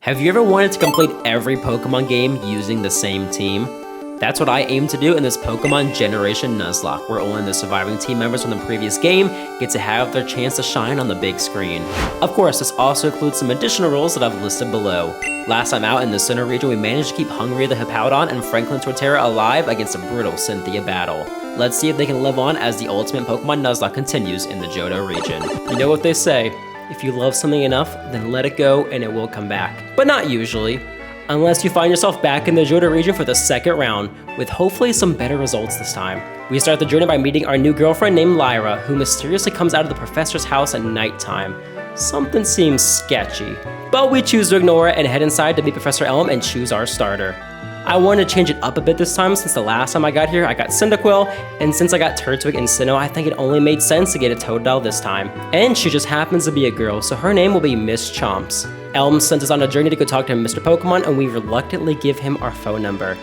Have you ever wanted to complete every Pokemon game using the same team? That's what I aim to do in this Pokemon Generation Nuzlocke, where only the surviving team members from the previous game get to have their chance to shine on the big screen. Of course, this also includes some additional rules that I've listed below. Last time out in the Center region, we managed to keep Hungry the Hippowdon and Franklin Torterra alive against a brutal Cynthia battle. Let's see if they can live on as the Ultimate Pokemon Nuzlocke continues in the Johto region. You know what they say, if you love something enough, then let it go and it will come back. But not usually. Unless you find yourself back in the Johto region for the second round, with hopefully some better results this time. We start the journey by meeting our new girlfriend named Lyra, who mysteriously comes out of the professor's house at nighttime. Something seems sketchy. But we choose to ignore it and head inside to meet Professor Elm and choose our starter. I wanted to change it up a bit this time since the last time I got here I got Cyndaquil, and since I got Turtwig and Sinnoh, I think it only made sense to get a Totodile this time. And she just happens to be a girl, so her name will be Miss Chomps. Elm sent us on a journey to go talk to Mr. Pokemon, and we reluctantly give him our phone number.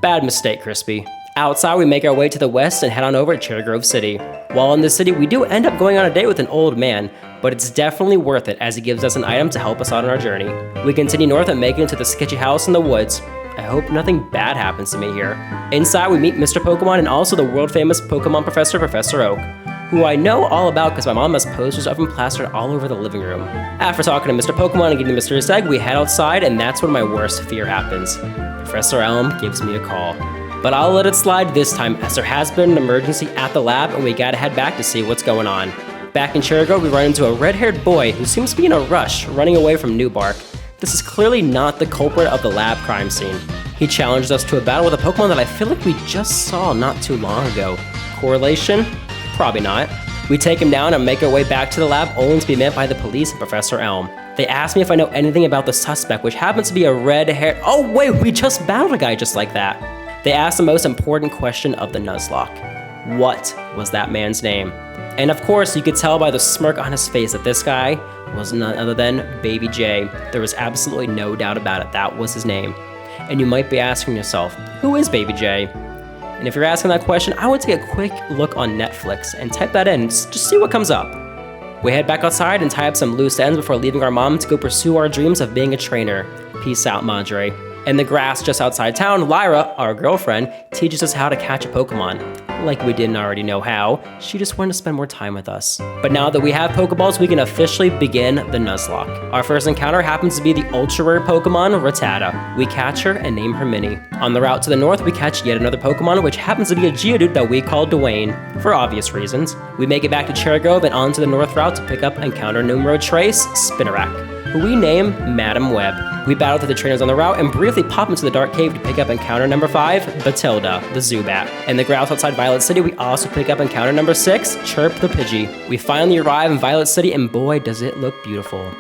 Bad mistake, Crispy. Outside, we make our way to the west and head on over to Cherry Grove City. While in the city, we do end up going on a date with an old man, but it's definitely worth it as he gives us an item to help us out on our journey. We continue north and make it into the sketchy house in the woods. I hope nothing bad happens to me here. Inside, we meet Mr. Pokemon and also the world-famous Pokemon professor, Professor Oak, who I know all about because my mom has posters of him plastered all over the living room. After talking to Mr. Pokemon and getting the mysterious egg, we head outside, and that's when my worst fear happens. Professor Elm gives me a call. But I'll let it slide this time, as there has been an emergency at the lab and we gotta head back to see what's going on. Back in Cherry Grove, we run into a red-haired boy who seems to be in a rush, running away from Newbark. This is clearly not the culprit of the lab crime scene. He challenges us to a battle with a Pokemon that I feel like we just saw not too long ago. Correlation? Probably not. We take him down and make our way back to the lab, only to be met by the police and Professor Elm. They ask me if I know anything about the suspect, which happens to be a red-haired— oh wait, we just battled a guy just like that. They ask the most important question of the Nuzlocke. What was that man's name? And of course, you could tell by the smirk on his face that this guy was none other than Baby J. There was absolutely no doubt about it, that was his name. And you might be asking yourself, who is Baby J? And if you're asking that question, I would take a quick look on Netflix and type that in, just see what comes up. We head back outside and tie up some loose ends before leaving our mom to go pursue our dreams of being a trainer. Peace out, Madre. In the grass just outside town, Lyra, our girlfriend, teaches us how to catch a Pokemon. Like we didn't already know how, she just wanted to spend more time with us. But now that we have Pokeballs, we can officially begin the Nuzlocke. Our first encounter happens to be the ultra-rare Pokemon, Rattata. We catch her and name her Minnie. On the route to the north, we catch yet another Pokemon, which happens to be a Geodude that we call Dwayne, for obvious reasons. We make it back to Cherry Grove and onto the north route to pick up encounter numero tres, Spinarak, who we name Madam Web. We battle through the trainers on the route and briefly pop into the dark cave to pick up encounter number 5, Batilda, the Zubat. In the grounds outside Violet City, we also pick up encounter number 6, Chirp the Pidgey. We finally arrive in Violet City, and boy does it look beautiful.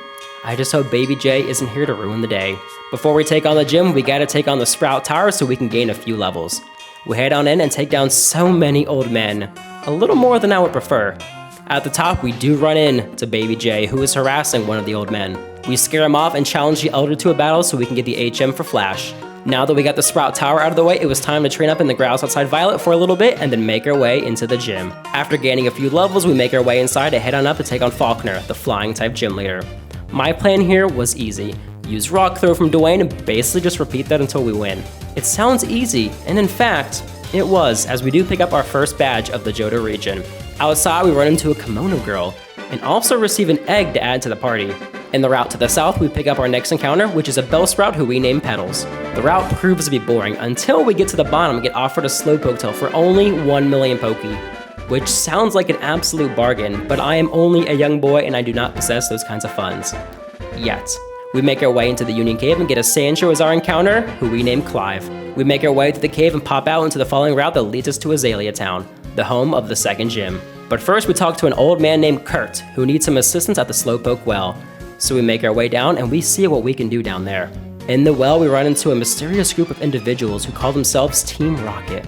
I just hope Baby J isn't here to ruin the day. Before we take on the gym, we gotta take on the Sprout Tower so we can gain a few levels. We head on in and take down so many old men. A little more than I would prefer. At the top, we do run into Baby J, who is harassing one of the old men. We scare him off and challenge the elder to a battle so we can get the HM for Flash. Now that we got the Sprout Tower out of the way, it was time to train up in the grounds outside Violet for a little bit and then make our way into the gym. After gaining a few levels, we make our way inside and head on up to take on Faulkner, the flying type gym leader. My plan here was easy. Use Rock Throw from Dwayne and basically just repeat that until we win. It sounds easy, and in fact, it was, as we do pick up our first badge of the Johto region. Outside, we run into a Kimono girl, and also receive an egg to add to the party. In the route to the south, we pick up our next encounter, which is a Bellsprout who we name Petals. The route proves to be boring until we get to the bottom and get offered a Slowpoke tail for only 1 million Poke, which sounds like an absolute bargain, but I am only a young boy and I do not possess those kinds of funds. Yet. We make our way into the Union Cave and get a Sandshrew as our encounter, who we name Clive. We make our way to the cave and pop out into the following route that leads us to Azalea Town, the home of the second gym. But first we talk to an old man named Kurt, who needs some assistance at the Slowpoke well. So we make our way down and we see what we can do down there. In the well, we run into a mysterious group of individuals who call themselves Team Rocket.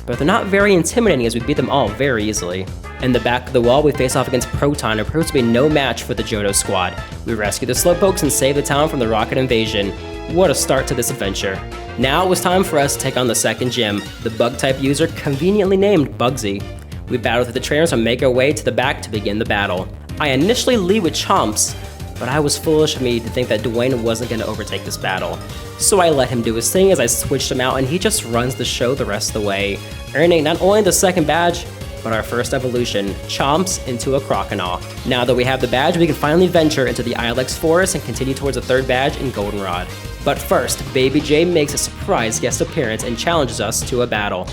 But they're not very intimidating as we beat them all very easily. In the back of the well, we face off against Proton, who proves to be no match for the Johto squad. We rescue the Slowpokes and save the town from the Rocket invasion. What a start to this adventure. Now it was time for us to take on the second gym, the Bug-type user conveniently named Bugsy. We battle through the trainers and make our way to the back to begin the battle. I initially lead with Chomps, but I was foolish of me to think that Dwayne wasn't going to overtake this battle. So I let him do his thing as I switched him out, and he just runs the show the rest of the way, earning not only the second badge, but our first evolution, Chomps into a Croconaw. Now that we have the badge, we can finally venture into the Ilex Forest and continue towards the third badge in Goldenrod. But first, Baby J makes a surprise guest appearance and challenges us to a battle.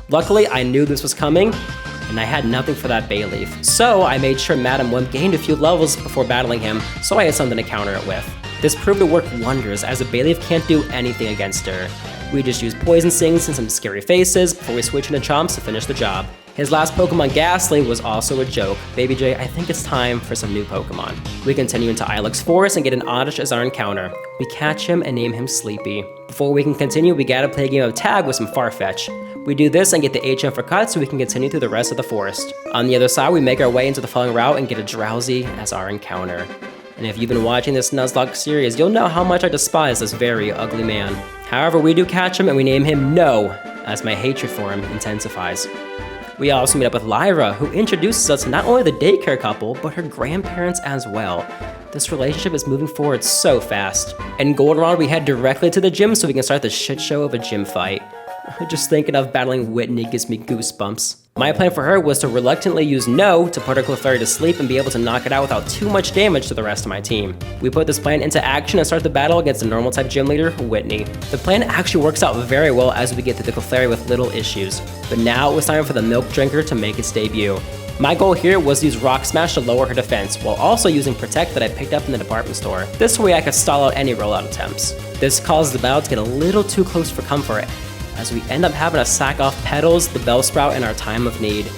Luckily, I knew this was coming, and I had nothing for that Bayleaf. So I made sure Madam Wimp gained a few levels before battling him, so I had something to counter it with. This proved to work wonders, as the Bayleaf can't do anything against her. We just used Poison Stings and some scary faces before we switch into Chomps to finish the job. His last Pokemon, Ghastly, was also a joke. Baby J, I think it's time for some new Pokemon. We continue into Ilex Forest and get an Oddish as our encounter. We catch him and name him Sleepy. Before we can continue, we gotta play a game of tag with some Farfetch. We do this and get the HM for cut so we can continue through the rest of the forest. On the other side, we make our way into the following route and get a Drowsy as our encounter. And if you've been watching this Nuzlocked series, you'll know how much I despise this very ugly man. However, we do catch him and we name him No, as my hatred for him intensifies. We also meet up with Lyra, who introduces us to not only the daycare couple, but her grandparents as well. This relationship is moving forward so fast. In Goldenrod, we head directly to the gym so we can start the shit show of a gym fight. Just thinking of battling Whitney gives me goosebumps. My plan for her was to reluctantly use No to put her Clefairy to sleep and be able to knock it out without too much damage to the rest of my team. We put this plan into action and start the battle against the normal type gym leader, Whitney. The plan actually works out very well as we get through the Clefairy with little issues. But now it was time for the Milk Drinker to make its debut. My goal here was to use Rock Smash to lower her defense, while also using Protect that I picked up in the department store. This way I could stall out any rollout attempts. This caused the battle to get a little too close for comfort, as we end up having to sack off Petals, the Bellsprout in our time of need.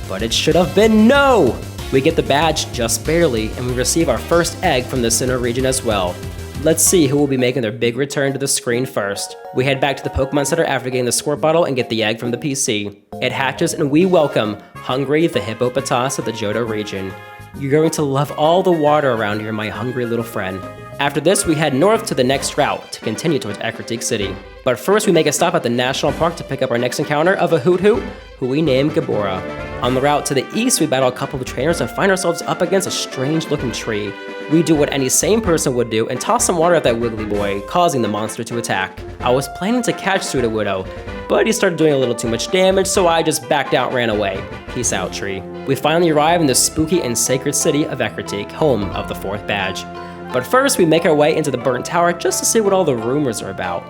But it should have been No! We get the badge just barely, and we receive our first egg from the Sinnoh region as well. Let's see who will be making their big return to the screen first. We head back to the Pokemon Center after getting the Squirt Bottle and get the egg from the PC. It hatches and we welcome Hungry the Hippopotas of the Johto region. You're going to love all the water around here, my hungry little friend. After this, we head north to the next route to continue towards Ecruteak City. But first, we make a stop at the National Park to pick up our next encounter of a Hoot Hoot, who we name Gabora. On the route to the east, we battle a couple of trainers and find ourselves up against a strange-looking tree. We do what any sane person would do and toss some water at that wiggly boy, causing the monster to attack. I was planning to catch Sudowoodo, but he started doing a little too much damage, so I just backed out and ran away. Peace out, tree. We finally arrive in the spooky and sacred city of Ecruteak, home of the 4th badge. But first, we make our way into the Burnt Tower just to see what all the rumors are about.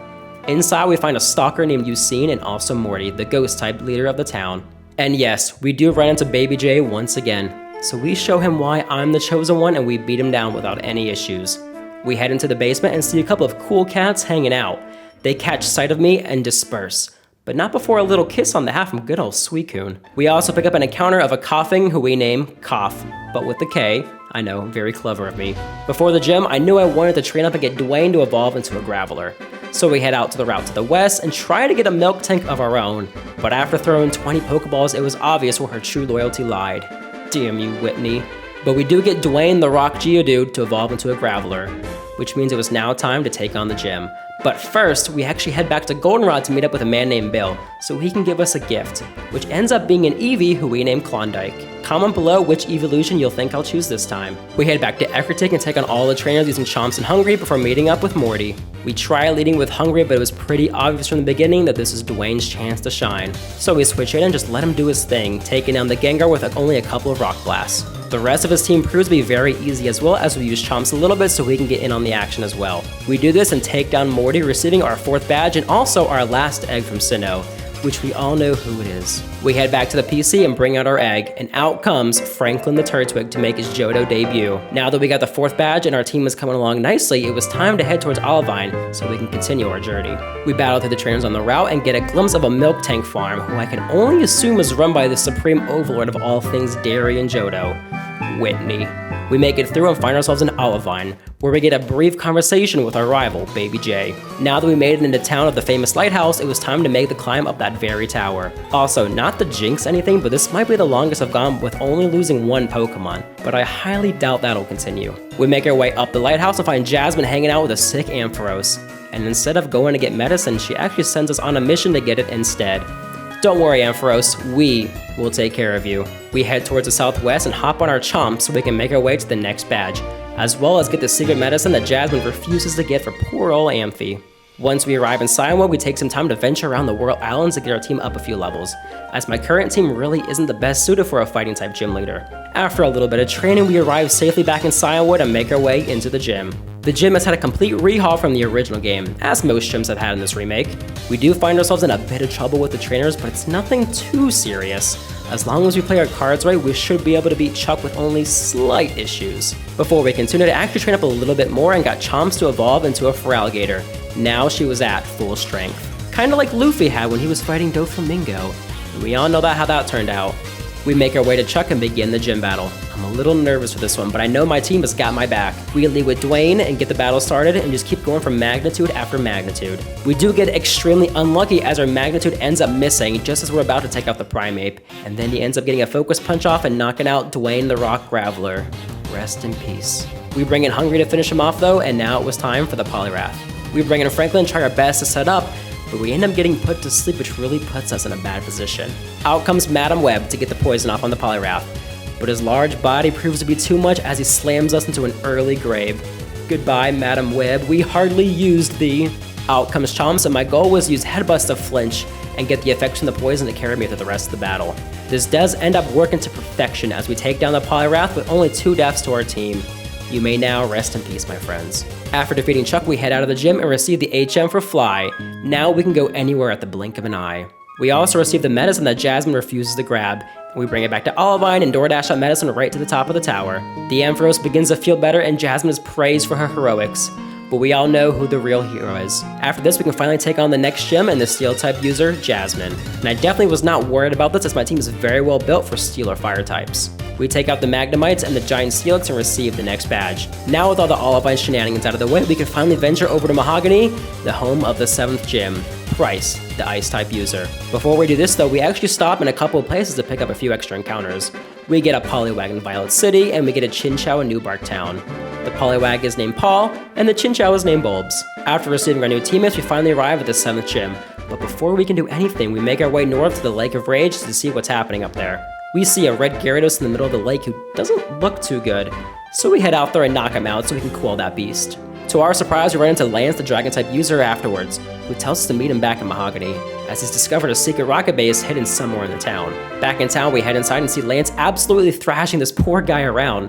Inside, we find a stalker named Eusine and also Morty, the ghost-type leader of the town. And yes, we do run into Baby J once again. So we show him why I'm the chosen one and we beat him down without any issues. We head into the basement and see a couple of cool cats hanging out. They catch sight of me and disperse, but not before a little kiss on the hat from good old Suicune. We also pick up an encounter of a Coughing who we name Cough, but with the K. I know, very clever of me. Before the gym, I knew I wanted to train up and get Dwayne to evolve into a Graveler. So we head out to the route to the west and try to get a milk tank of our own. But after throwing 20 Pokeballs, it was obvious where her true loyalty lied. Damn you, Whitney. But we do get Dwayne the Rock Geodude to evolve into a Graveler, which means it was now time to take on the gym. But first, we actually head back to Goldenrod to meet up with a man named Bill, so he can give us a gift, which ends up being an Eevee who we name Klondike. Comment below which evolution you'll think I'll choose this time. We head back to Ecruteak and take on all the trainers using Chomps and Hungry before meeting up with Morty. We try leading with Hungry, but it was pretty obvious from the beginning that this is Dwayne's chance to shine. So we switch in and just let him do his thing, taking down the Gengar with only a couple of Rock Blasts. The rest of his team proves to be very easy as well, as we use Chomps a little bit so we can get in on the action as well. We do this and take down Morty, receiving our 4th badge and also our last egg from Sinnoh, which we all know who it is. We head back to the PC and bring out our egg, and out comes Franklin the Turtwig to make his Johto debut. Now that we got the 4th badge and our team is coming along nicely, it was time to head towards Olivine so we can continue our journey. We battle through the trainers on the route and get a glimpse of a milk tank farm, who I can only assume is run by the supreme overlord of all things dairy and Johto, Whitney. We make it through and find ourselves in Olivine, where we get a brief conversation with our rival, Baby J. Now that we made it into town of the famous lighthouse, it was time to make the climb up that very tower. Also, not to jinx anything, but this might be the longest I've gone with only losing 1 Pokemon, but I highly doubt that'll continue. We make our way up the lighthouse and find Jasmine hanging out with a sick Ampharos, and instead of going to get medicine, she actually sends us on a mission to get it instead. Don't worry, Ampharos, we will take care of you. We head towards the southwest and hop on our Chomp so we can make our way to the next badge, as well as get the secret medicine that Jasmine refuses to get for poor old Amphi. Once we arrive in Cyanwood, we take some time to venture around the World Islands to get our team up a few levels, as my current team really isn't the best suited for a fighting type gym leader. After a little bit of training, we arrive safely back in Cyanwood and make our way into the gym. The gym has had a complete rehaul from the original game, as most gyms have had in this remake. We do find ourselves in a bit of trouble with the trainers, but it's nothing too serious. As long as we play our cards right, we should be able to beat Chuck with only slight issues. Before we continued, I actually trained up a little bit more and got Chomps to evolve into a Feraligatr. Now she was at full strength. Kinda like Luffy had when he was fighting Doflamingo. And we all know how that turned out. We make our way to Chuck and begin the gym battle. I'm a little nervous for this one, but I know my team has got my back. We lead with Dwayne and get the battle started and just keep going from magnitude after magnitude. We do get extremely unlucky as our magnitude ends up missing just as we're about to take out the Primeape, and then he ends up getting a focus punch off and knocking out Dwayne the Rock Graveler. Rest in peace. We bring in Hungry to finish him off though, and now it was time for the Poliwrath. We bring in Franklin, try our best to set up, but we end up getting put to sleep, which really puts us in a bad position. Out comes Madam Web to get the poison off on the Poliwrath, but his large body proves to be too much as he slams us into an early grave. Goodbye, Madam Web, we hardly used thee. Out comes Chomps, and my goal was to use Headbutts to flinch and get the effects from the poison to carry me through the rest of the battle. This does end up working to perfection as we take down the Poliwrath with only 2 deaths to our team. You may now rest in peace, my friends. After defeating Chuck, we head out of the gym and receive the HM for Fly. Now we can go anywhere at the blink of an eye. We also receive the medicine that Jasmine refuses to grab. We bring it back to Olivine and DoorDash that medicine right to the top of the tower. The Ampharos begins to feel better and Jasmine is praised for her heroics. But we all know who the real hero is. After this, we can finally take on the next gym and the Steel type user, Jasmine. And I definitely was not worried about this as my team is very well built for Steel or Fire types. We take out the Magnemites and the Giant Steelix and receive the next badge. Now with all the Olivine shenanigans out of the way, we can finally venture over to Mahogany, the home of the 7th gym, Price, the Ice type user. Before we do this though, we actually stop in a couple of places to pick up a few extra encounters. We get a Poliwag in Violet City, and we get a Chinchou in New Bark Town. The Poliwag is named Paul, and the Chinchou is named Bulbs. After receiving our new teammates, we finally arrive at the 7th gym. But before we can do anything, we make our way north to the Lake of Rage to see what's happening up there. We see a red Gyarados in the middle of the lake who doesn't look too good, so we head out there and knock him out so we can cool that beast. To our surprise, we run into Lance, the Dragon-type user, afterwards, who tells us to meet him back in Mahogany, as he's discovered a secret rocket base hidden somewhere in the town. Back in town, we head inside and see Lance absolutely thrashing this poor guy around.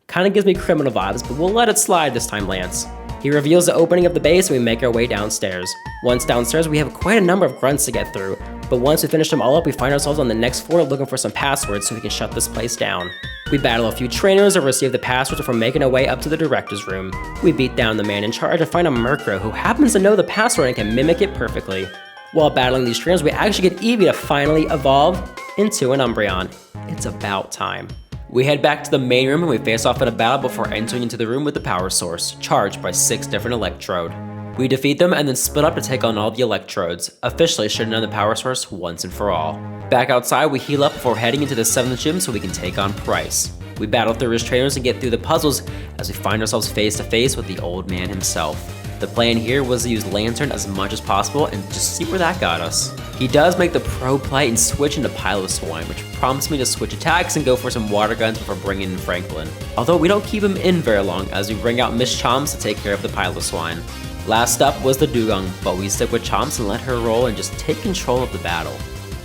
Kinda gives me criminal vibes, but we'll let it slide this time, Lance. He reveals the opening of the base and we make our way downstairs. Once downstairs, we have quite a number of grunts to get through, but once we finish them all up, we find ourselves on the next floor looking for some passwords so we can shut this place down. We battle a few trainers and receive the passwords before making our way up to the director's room. We beat down the man in charge and find a Murkrow who happens to know the password and can mimic it perfectly. While battling these trainers, we actually get Eevee to finally evolve into an Umbreon. It's about time. We head back to the main room and we face off in a battle before entering into the room with the power source, charged by 6 different Electrode. We defeat them and then split up to take on all the Electrodes, officially shutting down the power source once and for all. Back outside, we heal up before heading into the 7th gym so we can take on Price. We battle through his trainers and get through the puzzles as we find ourselves face to face with the old man himself. The plan here was to use Lantern as much as possible and just see where that got us. He does make the pro play and switch into Piloswine, which prompts me to switch attacks and go for some water guns before bringing in Franklin. Although we don't keep him in very long as we bring out Miss Chomps to take care of the Piloswine. Last up was the Dugong, but we stick with Chomps and let her roll and just take control of the battle.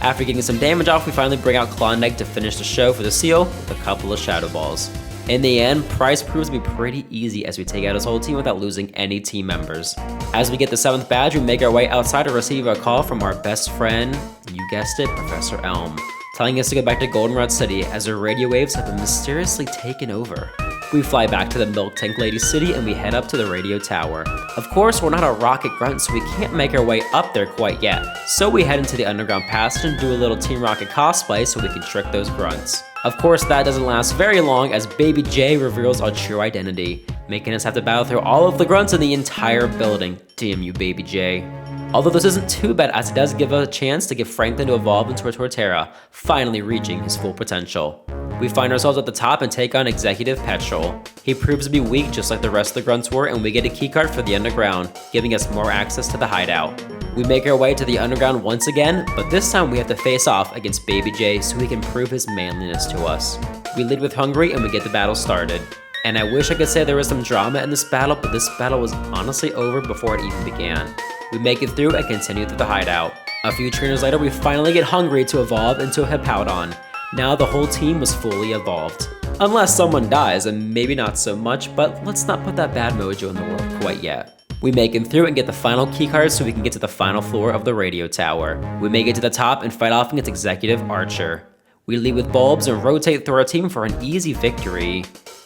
After getting some damage off, we finally bring out Klondike to finish the show for the seal with a couple of Shadow Balls. In the end, Price proves to be pretty easy as we take out his whole team without losing any team members. As we get the 7th badge, we make our way outside to receive a call from our best friend, you guessed it, Professor Elm, telling us to go back to Goldenrod City as our radio waves have been mysteriously taken over. We fly back to the Milk Tank Lady City and we head up to the radio tower. Of course, we're not a rocket grunt, so we can't make our way up there quite yet. So we head into the underground passage and do a little Team Rocket cosplay so we can trick those grunts. Of course, that doesn't last very long as Baby J reveals our true identity, making us have to battle through all of the grunts in the entire building. Damn you, Baby J. Although this isn't too bad as it does give us a chance to get Franklin to evolve into a Torterra, finally reaching his full potential. We find ourselves at the top and take on Executive Petrol. He proves to be weak just like the rest of the grunts were, and we get a keycard for the underground, giving us more access to the hideout. We make our way to the underground once again, but this time we have to face off against Baby J so he can prove his manliness to us. We lead with Hungry and we get the battle started. And I wish I could say there was some drama in this battle, but this battle was honestly over before it even began. We make it through and continue through the hideout. A few trainers later, we finally get Hungry to evolve into a Hippowdon. Now the whole team was fully evolved. Unless someone dies, and maybe not so much, but let's not put that bad mojo in the world quite yet. We make it through and get the final keycard so we can get to the final floor of the radio tower. We make it to the top and fight off against Executive Archer. We lead with bulbs and rotate through our team for an easy victory.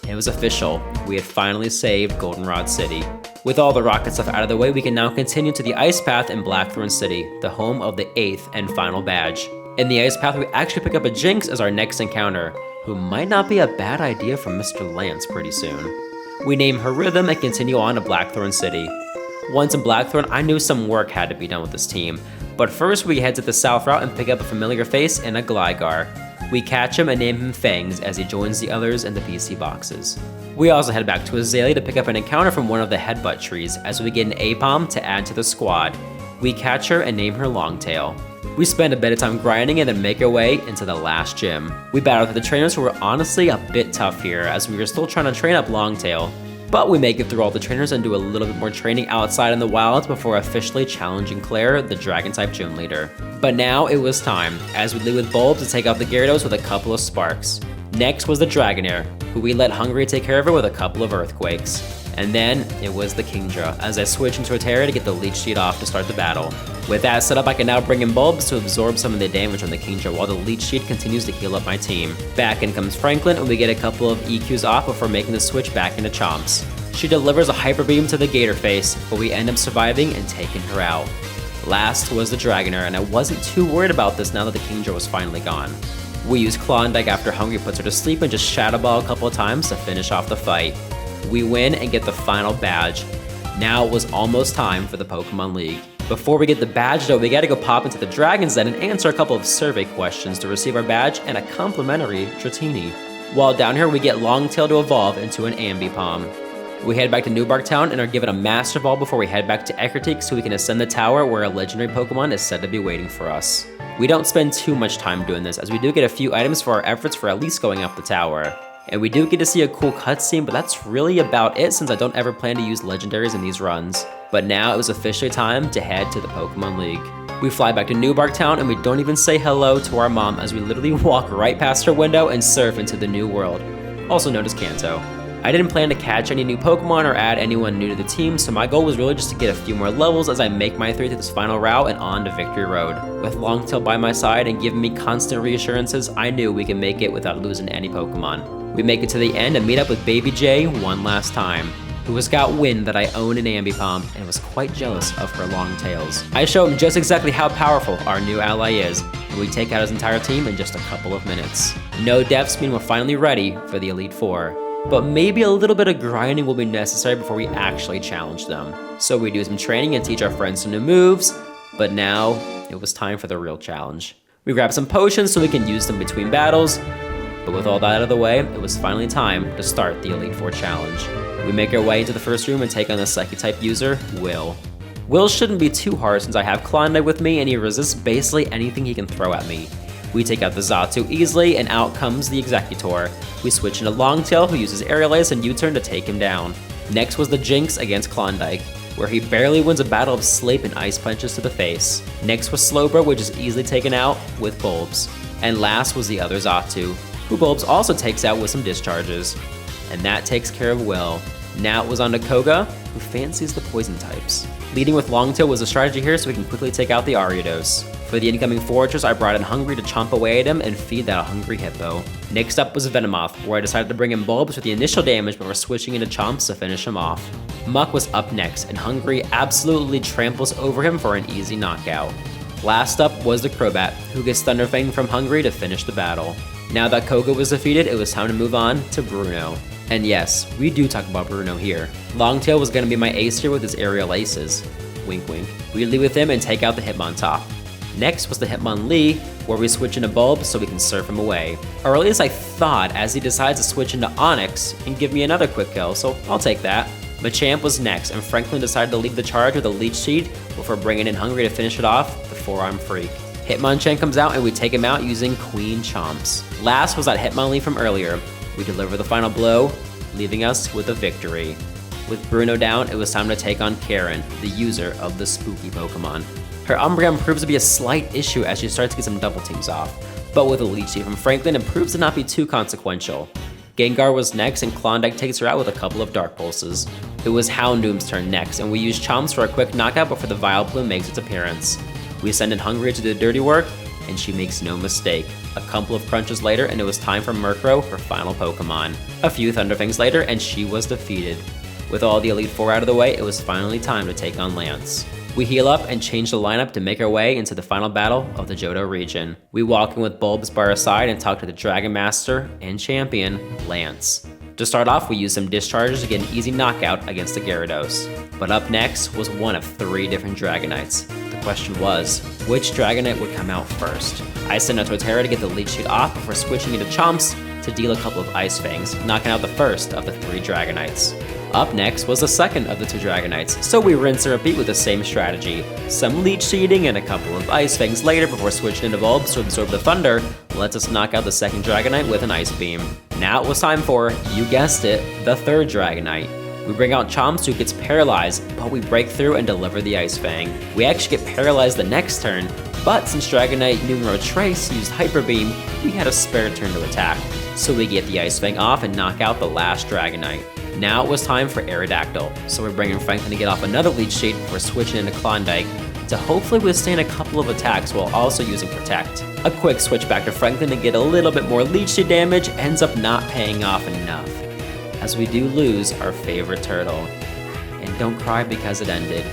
It was official. We had finally saved Goldenrod City. With all the rocket stuff out of the way, we can now continue to the Ice Path in Blackthorn City, the home of the 8th and final badge. In the Ice Path, we actually pick up a Jinx as our next encounter, who might not be a bad idea for Mr. Lance pretty soon. We name her Rhythm and continue on to Blackthorn City. Once in Blackthorn, I knew some work had to be done with this team, but first we head to the south route and pick up a familiar face in a Gligar. We catch him and name him Fangs as he joins the others in the BC boxes. We also head back to Azalea to pick up an encounter from one of the headbutt trees as we get an Apom to add to the squad. We catch her and name her Longtail. We spend a bit of time grinding and then make our way into the last gym. We battle with the trainers who were honestly a bit tough here as we were still trying to train up Longtail. But we make it through all the trainers and do a little bit more training outside in the wilds before officially challenging Claire, the Dragon-type gym leader. But now it was time, as we lead with Bulb to take out the Gyarados with a couple of Sparks. Next was the Dragonair, who we let Hungry take care of her with a couple of Earthquakes. And then it was the Kingdra, as I switch into a Terra to get the Leech Seed off to start the battle. With that set up, I can now bring in Bulbs to absorb some of the damage from the Kingdra while the Leech Seed continues to heal up my team. Back in comes Franklin, and we get a couple of EQs off before making the switch back into Chomps. She delivers a Hyper Beam to the Gator Face, but we end up surviving and taking her out. Last was the Dragonair, and I wasn't too worried about this now that the Kingdra was finally gone. We use Klondike after Hungry puts her to sleep and just Shadow Ball a couple of times to finish off the fight. We win and get the final badge. Now it was almost time for the Pokemon League. Before we get the badge though, we gotta go pop into the Dragon's Den and answer a couple of survey questions to receive our badge and a complimentary Dratini. While down here, we get Longtail to evolve into an Ambipom. We head back to Newbark Town and are given a Master Ball before we head back to Ecruteak so we can ascend the tower where a legendary Pokemon is said to be waiting for us. We don't spend too much time doing this as we do get a few items for our efforts for at least going up the tower. And we do get to see a cool cutscene, but that's really about it since I don't ever plan to use legendaries in these runs. But now it was officially time to head to the Pokemon League. We fly back to Newbark Town and we don't even say hello to our mom as we literally walk right past her window and surf into the new world, also known as Kanto. I didn't plan to catch any new Pokemon or add anyone new to the team, so my goal was really just to get a few more levels as I make my way through this final route and on to Victory Road. With Longtail by my side and giving me constant reassurances, I knew we could make it without losing any Pokemon. We make it to the end and meet up with Baby J one last time, who has got wind that I own an Ambipom and was quite jealous of her long tails. I show him just exactly how powerful our new ally is, and we take out his entire team in just a couple of minutes. No deaths mean we're finally ready for the Elite Four. But maybe a little bit of grinding will be necessary before we actually challenge them. So we do some training and teach our friends some new moves, but now it was time for the real challenge. We grab some potions so we can use them between battles, but with all that out of the way, it was finally time to start the Elite Four challenge. We make our way into the first room and take on the Psychic-type user, Will. Will shouldn't be too hard since I have Klondike with me and he resists basically anything he can throw at me. We take out the Xatu easily, and out comes the Executor. We switch into Longtail, who uses Aerial Ace and U-turn to take him down. Next was the Jinx against Klondike, where he barely wins a battle of Sleep and Ice Punches to the face. Next was Slowbro, which is easily taken out with Bulbs. And last was the other Xatu, who Bulbs also takes out with some discharges. And that takes care of Will. Now it was on to Koga, who fancies the poison types. Leading with Longtail was a strategy here so we can quickly take out the Ariados. For the incoming foragers, I brought in Hungry to chomp away at him and feed that hungry hippo. Next up was Venomoth, where I decided to bring in Bulbs with the initial damage before switching into Chomps to finish him off. Muck was up next, and Hungry absolutely tramples over him for an easy knockout. Last up was the Crobat, who gets Thunder Fang from Hungry to finish the battle. Now that Koga was defeated, it was time to move on to Bruno. And yes, we do talk about Bruno here. Longtail was going to be my ace here with his Aerial Aces. Wink wink. We lead with him and take out the Hitmontop. Next was the Hitmonlee, where we switch into Bulb so we can surf him away. Or at least I thought, as he decides to switch into Onix and give me another quick kill, so I'll take that. Machamp was next, and Franklin decided to lead the charge with a Leech Seed before bringing in Hungry to finish it off, the Forearm Freak. Hitmonchan comes out and we take him out using Queen Chomps. Last was that Hitmonlee from earlier. We deliver the final blow, leaving us with a victory. With Bruno down, it was time to take on Karen, the user of the spooky Pokemon. Her Umbreon proves to be a slight issue as she starts to get some double teams off, but with a leech seed from Franklin, it proves to not be too consequential. Gengar was next, and Klondike takes her out with a couple of Dark Pulses. It was Houndoom's turn next, and we use Chomps for a quick knockout before the Vileplume makes its appearance. We send in Hungry to do the dirty work, and she makes no mistake. A couple of crunches later, and it was time for Murkrow, her final Pokemon. A few Thunderfangs later, and she was defeated. With all the Elite Four out of the way, it was finally time to take on Lance. We heal up and change the lineup to make our way into the final battle of the Johto region. We walk in with Bulbs by our side and talk to the Dragon Master and champion, Lance. To start off, we use some discharges to get an easy knockout against the Gyarados. But up next was one of 3 different Dragonites. The question was, which Dragonite would come out first? I sent out Torterra to get the leech seed off before switching into Chomps to deal a couple of Ice Fangs, knocking out the first of the 3 Dragonites. Up next was the second of the 2 Dragonites, so we rinse and repeat with the same strategy. Some leech seeding and a couple of Ice Fangs later before switching into Bulbs to absorb the Thunder lets us knock out the second Dragonite with an Ice Beam. Now it was time for, you guessed it, the 3rd Dragonite. We bring out Chomps, who gets paralyzed, but we break through and deliver the Ice Fang. We actually get paralyzed the next turn, but since Dragonite Numero Trace used Hyper Beam, we had a spare turn to attack. So we get the Ice Fang off and knock out the last Dragonite. Now it was time for Aerodactyl, so we're bringing Franklin to get off another leech seed before switching into Klondike to hopefully withstand a couple of attacks while also using Protect. A quick switch back to Franklin to get a little bit more leech seed damage ends up not paying off enough, as we do lose our favorite turtle. And don't cry because it ended.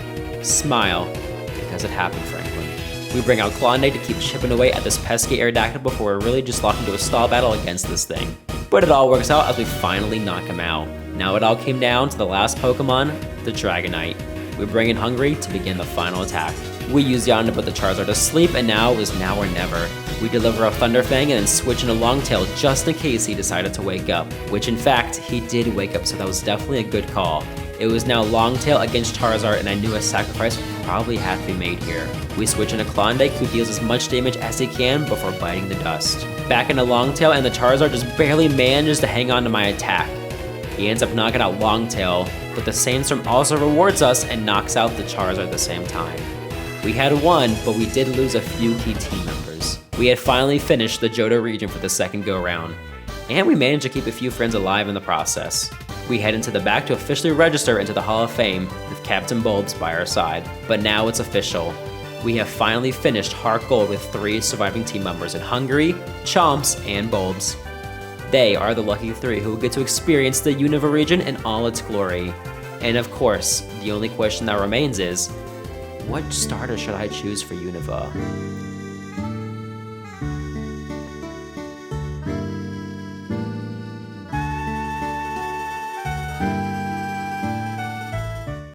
Smile because it happened, Franklin. We bring out Klondike to keep chipping away at this pesky Aerodactyl before we're really just locked into a stall battle against this thing. But it all works out as we finally knock him out. Now it all came down to the last Pokemon, the Dragonite. We bring in Hungry to begin the final attack. We use Yon to put the Charizard to sleep, and now it was now or never. We deliver a Thunderfang and then switch into Longtail just in case he decided to wake up, which in fact, he did wake up, so that was definitely a good call. It was now Longtail against Charizard, and I knew a sacrifice would probably have to be made here. We switch into Klondike, who deals as much damage as he can before biting the dust. Back into Longtail, and the Charizard just barely manages to hang on to my attack. He ends up knocking out Longtail, but the Sandstorm also rewards us and knocks out the Charizard at the same time. We had won, but we did lose a few key team members. We had finally finished the Johto region for the second go-round, and we managed to keep a few friends alive in the process. We head into the back to officially register into the Hall of Fame with Captain Bulbs by our side. But now it's official. We have finally finished HeartGold with 3 surviving team members in Hungry, Chomps, and Bulbs. They are the lucky 3 who will get to experience the Unova region in all its glory. And of course, the only question that remains is, what starter should I choose for Unova?